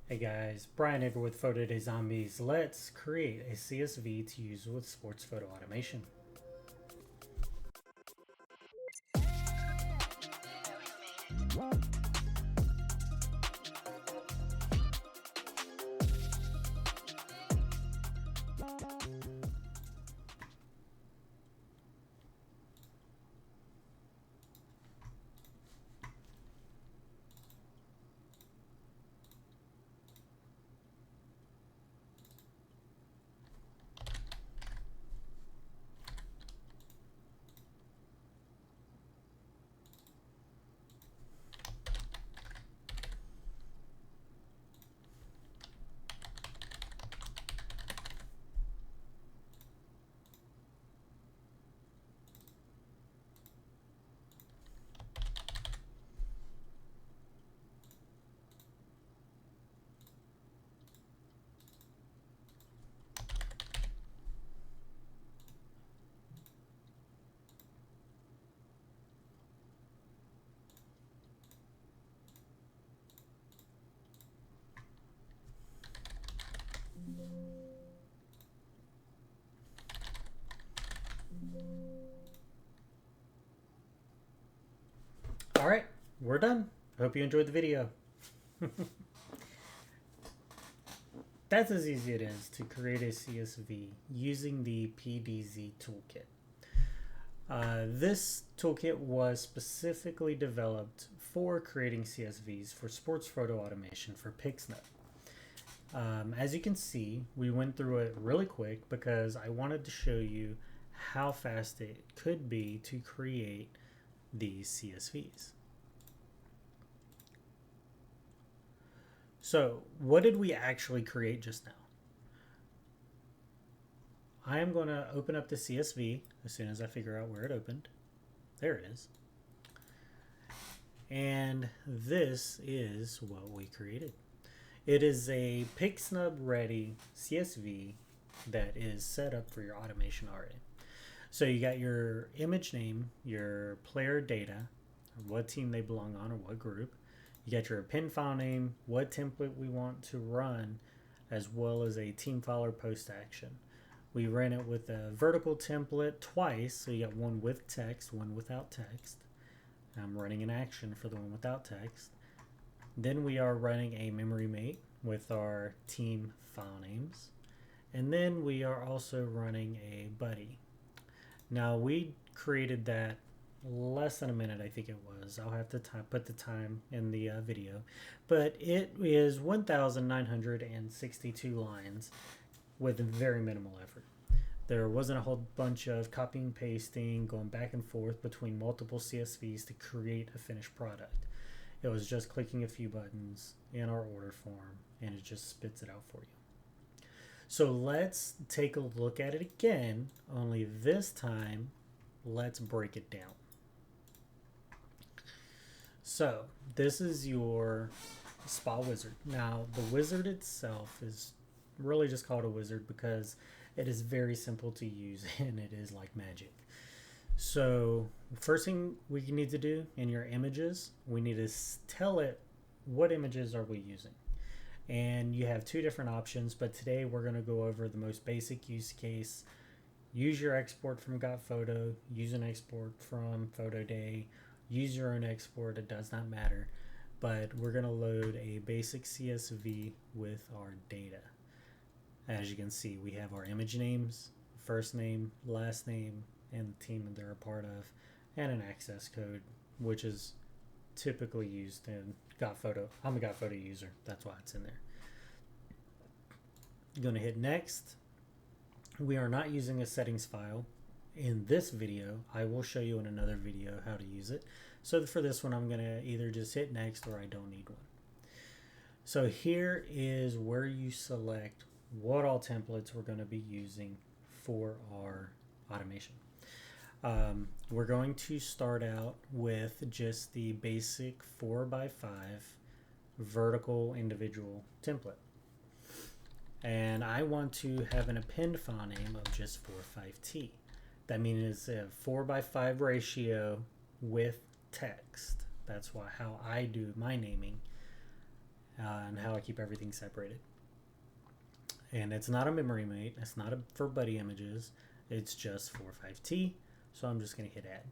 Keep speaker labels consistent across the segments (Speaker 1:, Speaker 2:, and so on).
Speaker 1: Hey guys, Brian here with Photo Day Zombies. Let's create a CSV to use with sports photo automation. Alright, we're done. Hope you enjoyed the video. That's as easy as it is to create a CSV using the PDZ Toolkit. This toolkit was specifically developed for creating CSVs for sports photo automation for PIXNUB. As you can see, we went through it really quick because I wanted to show you how fast it could be to create these CSVs. So what did we actually create just now? I am going to open up the CSV as soon as I figure out where it opened. There it is. And this is what we created. It is a PIXNUB ready CSV that is set up for your automation already. So you got your image name, your player data, what team they belong on or what group. You got your append file name, what template we want to run, as well as a team file or post action. We ran it with a vertical template twice, so you got one with text, one without text. I'm running an action for the one without text. Then we are running a memory mate with our team file names. And then we are also running a buddy. Now we created that less than a minute, I think it was. I'll have to put the time in the video. But it is 1,962 lines with very minimal effort. There wasn't a whole bunch of copying, pasting, going back and forth between multiple CSVs to create a finished product. It was just clicking a few buttons in our order form and it just spits it out for you. So let's take a look at it again, only this time let's break it down. So this is your spa wizard. Now the wizard itself is really just called a wizard because it is very simple to use and it is like magic. So first thing we need to do in your images, we need to tell it what images are we using. And you have two different options, but today we're going to go over the most basic use case. Use your export from GotPhoto, use an export from Photo Day, use your own export, it does not matter. But we're going to load a basic CSV with our data. As you can see, we have our image names, first name, last name, and the team that they're a part of, and an access code, which is typically used in GotPhoto. I'm a GotPhoto user, that's why it's in there. I'm going to hit next. We are not using a settings file in this video. I will show you in another video how to use it. So for this one, I'm going to either just hit next or I don't need one. So here is where you select what all templates we're going to be using for our automation. We're going to start out with just the basic 4x5 vertical individual template. And I want to have an append file name of just 45T. That means it's a 4x5 ratio with text. That's how I do my naming. and how I keep everything separated. And it's not a memory mate. It's not for buddy images. It's just 45T. So I'm just going to hit add.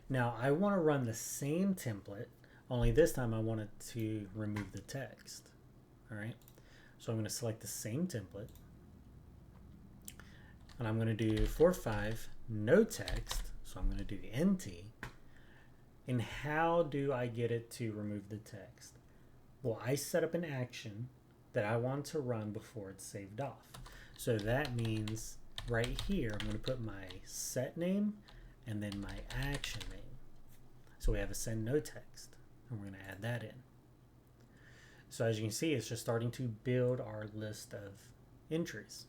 Speaker 1: Now I want to run the same template, only this time I want it to remove the text. All right. So I'm going to select the same template. And I'm going to do 45 no text. So I'm going to do NT. And how do I get it to remove the text? Well, I set up an action that I want to run before it's saved off. So that means right here, I'm going to put my set name and then my action name. So we have a send no text, and we're going to add that in. So as you can see, it's just starting to build our list of entries.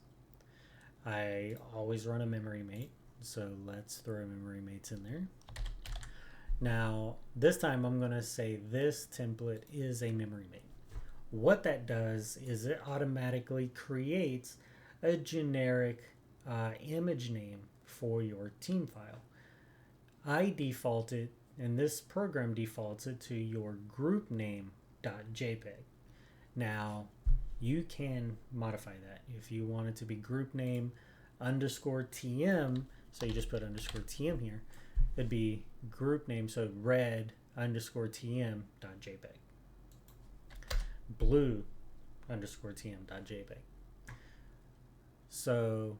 Speaker 1: I always run a memory mate, so let's throw memory mates in there. Now, this time I'm going to say this template is a memory mate. What that does is it automatically creates a generic image name for your team file. I default it, and this program defaults it to your group name.jpg. Now, you can modify that. If you want it to be group name _tm, so you just put _tm here, it'd be group name, so red _tm.jpg. blue _tm.jpg. So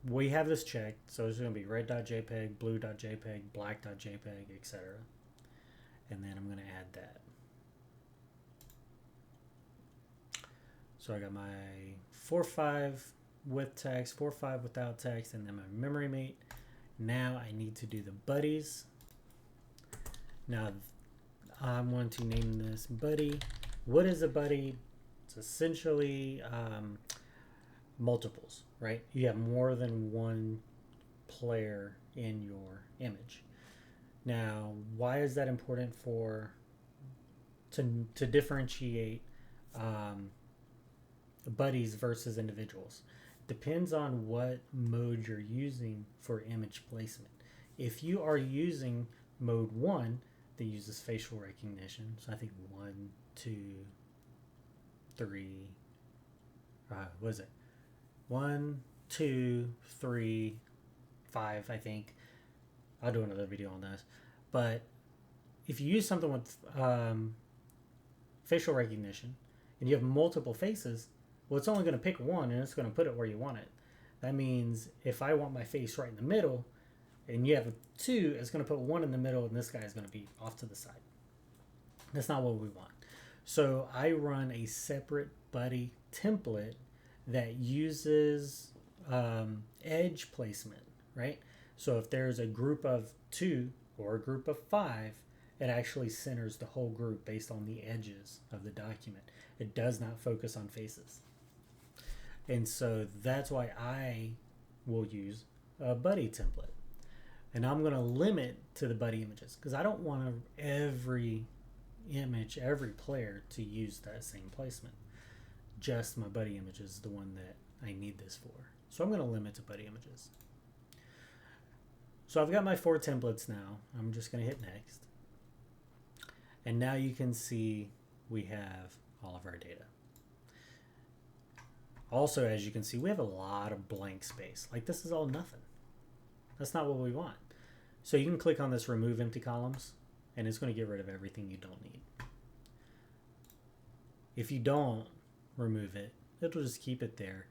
Speaker 1: we have this checked, so it's going to be red.jpg, blue.jpg, black.jpg, etc. And then I'm going to add that. So I got my 4.5 with text, 4.5 without text, and then my memory mate. Now I need to do the buddies. Now I'm going to name this buddy. What is a buddy? It's essentially multiples, right? You have more than one player in your image. Now, why is that important to differentiate buddies versus individuals? Depends on what mode you're using for image placement. If you are using mode 1 that uses facial recognition, so I think 1, 2, 3, what is it? 1, 2, 3, 5, I think. I'll do another video on this. But if you use something with facial recognition and you have multiple faces, well, it's only going to pick one and it's going to put it where you want it. That means if I want my face right in the middle and you have 2, it's going to put 1 in the middle and this guy is going to be off to the side. That's not what we want. So I run a separate buddy template that uses edge placement, right? So if there's a group of 2 or a group of 5, it actually centers the whole group based on the edges of the document. It does not focus on faces. And so that's why I will use a buddy template. And I'm going to limit to the buddy images because I don't want every image, every player to use that same placement. Just my buddy image is the one that I need this for. So I'm going to limit to buddy images. So I've got my 4 templates now. I'm just going to hit next. And now you can see we have all of our data. Also, as you can see, we have a lot of blank space. Like this is all nothing. That's not what we want. So you can click on this remove empty columns and it's going to get rid of everything you don't need. If you don't remove it, it'll just keep it there.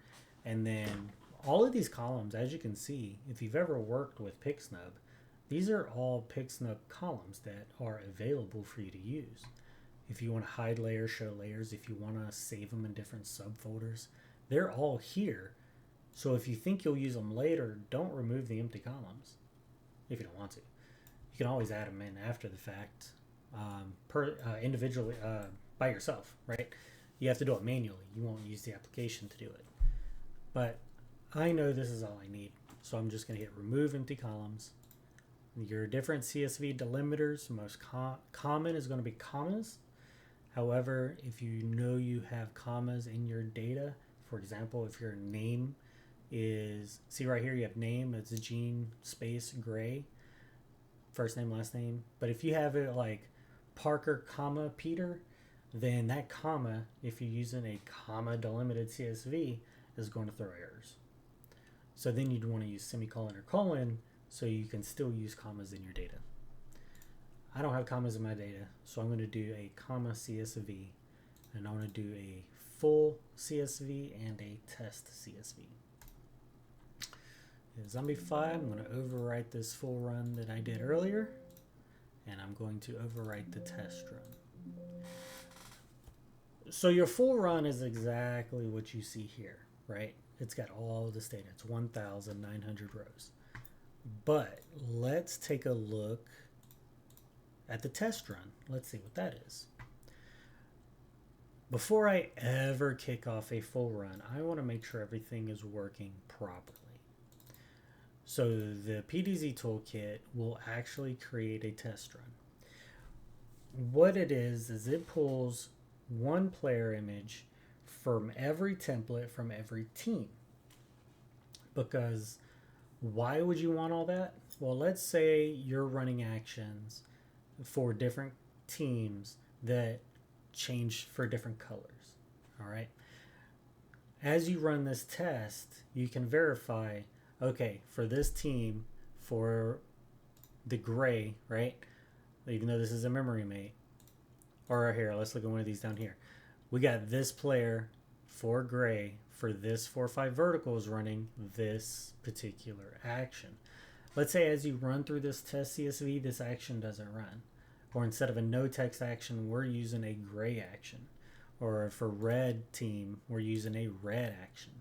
Speaker 1: And then all of these columns, as you can see, if you've ever worked with PIXNUB, these are all PIXNUB columns that are available for you to use. If you want to hide layers, show layers, if you want to save them in different subfolders, they're all here. So if you think you'll use them later, don't remove the empty columns if you don't want to. You can always add them in after the fact, individually by yourself, right? You have to do it manually. You won't use the application to do it. But I know this is all I need. So I'm just going to hit remove empty columns. Your different CSV delimiters, most common is going to be commas. However, if you know you have commas in your data, for example, if your name is, see right here, you have name, it's Gene space Gray, first name, last name. But if you have it like Parker, comma, Peter, then that comma, if you're using a comma delimited CSV, is going to throw errors. So then you'd want to use semicolon or colon so you can still use commas in your data. I don't have commas in my data, so I'm going to do a comma CSV, and I'm going to do a full CSV and a test CSV. In Zombie5, I'm going to overwrite this full run that I did earlier, and I'm going to overwrite the test run. So your full run is exactly what you see here, right? It's got all this data. It's 1,900 rows. But let's take a look at the test run. Let's see what that is. Before I ever kick off a full run, I want to make sure everything is working properly. So the PDZ Toolkit will actually create a test run. What it is it pulls one player image from every template from every team. Because why would you want all that? Well, let's say you're running actions for different teams that change for different colors. All right. As you run this test, you can verify, okay, for this team, for the gray, right? Even though this is a memory mate. Or here, let's look at one of these down here. We got this player for gray for this 4-5 verticals running this particular action. Let's say as you run through this test CSV, this action doesn't run. Or instead of a no text action, we're using a gray action. Or for red team, we're using a red action.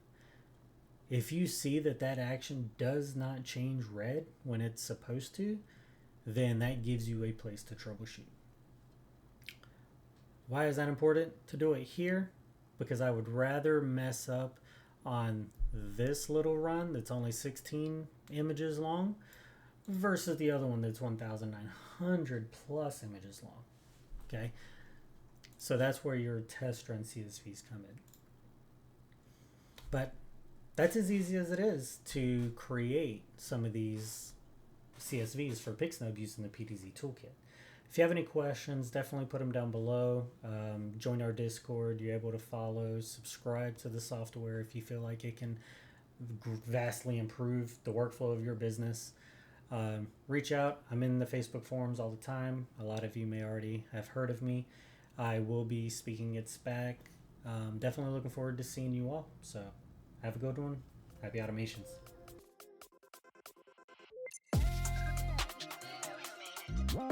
Speaker 1: If you see that that action does not change red when it's supposed to, then that gives you a place to troubleshoot. Why is that important to do it here? Because I would rather mess up on this little run that's only 16 images long versus the other one that's 1,900 plus images long. Okay, so that's where your test run CSVs come in. But that's as easy as it is to create some of these CSVs for PIXNUB using the PDZ Toolkit. If you have any questions, definitely put them down below. Join our Discord. You're able to follow, subscribe to the software if you feel like it can vastly improve the workflow of your business. Reach out. I'm in the Facebook forums all the time. A lot of you may already have heard of me. I will be speaking at SPAC. Definitely looking forward to seeing you all. So have a good one. Happy automations. Wow.